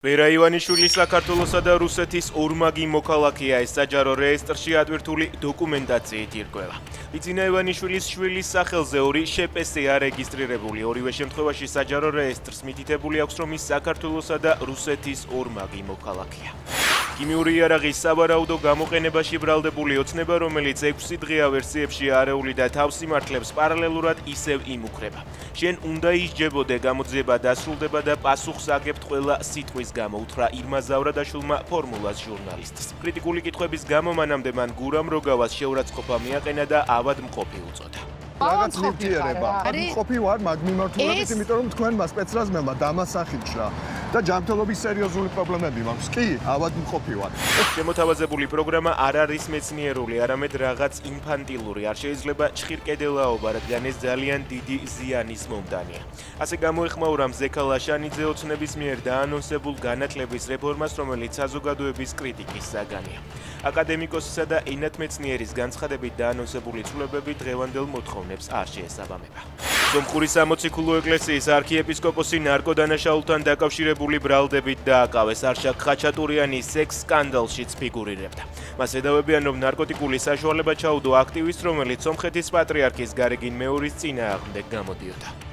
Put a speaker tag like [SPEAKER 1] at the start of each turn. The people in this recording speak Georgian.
[SPEAKER 1] ვერა ივანიშვილი საქართველოსა და რუსეთის ორმაგი მოქალაქეა, ეს საჯარო რეესტრში ადვირთული დოკუმენტაციით ირკვევა. ბიძინა ივანიშვილის შვილის სახელზე ორი შპსე არეგისტრირებული, ორივე შემთხვევაში საჯარო რეესტრს მითითებული აქვს, რომ ის საქართველოსა და რუსეთის ორმაგი მოქალაქეა. ქიმიური იარაღის სავარაუდო გამოყენებაში ბრალდებული ოცნება, რომელიც 6 დღეა ვერსიებში არეული და თავს იმართლებს, პარალელურად ისევ იმუქრება. შენ უნდა ისჯებოდე, გამოძიება დასრულდება და პასუხს აგებთ ყველა სიტყვის გამო, უთხრა ირმა ზავრადაშვილმა ფორმულას ჟურნალისტს. კრიტიკული კითხვების გამო მანამდე მან გურამ როგავას შეურაცხყოფა მიაყენა და ავადმყოფი უწოდა.
[SPEAKER 2] რაღაც ნივთიერება. მყოფი ვარ მაგ მიმართულებით, იმიტომ რომ თქვენმა სპეცრაზმებმა დამასახიჩრა და ჯანმრთელობის სერიოზული პრობლემები მაქვს. კი, ავადმყოფი ვარ.
[SPEAKER 1] შემოთავაზებული პროგრამა არ არის მეცნიერული, არამედ რაღაც ინფანტილური. არ შეიძლება ჭხირკედელაობა, რადგან ეს ძალიან დიდი ზიანის მომდანია. ასე გამოეხმაურა მზექა ლაშანიძე ოცნების მიერ დაანონსებულ განათლების რეფორმას, რომელიც საზოგადოების კრიტიკის საგანია. აკადემიკოსისა და ენათმეცნიერის განცხადებით დაანონსებული ცვლილებები დღევანდელ მოთხოვნებს არ შეესაბამება. სომხური სამოციქულო ეკლესიის არქიეპისკოპოსი ნარკოდანაშაულთან დაკავშირებული ბრალდებით დააკავეს. არშაკ ხაჩატურიანი სექს სკანდალშიც ფიგურირებდა. მას ედავებიან, რომ ნარკოტიკული საშუალება ჩაუდო აქტივისტს, რომელიც სომხეთის პატრიარქის გარეგინ მეორის წინააღმდეგ გამოდიოდა.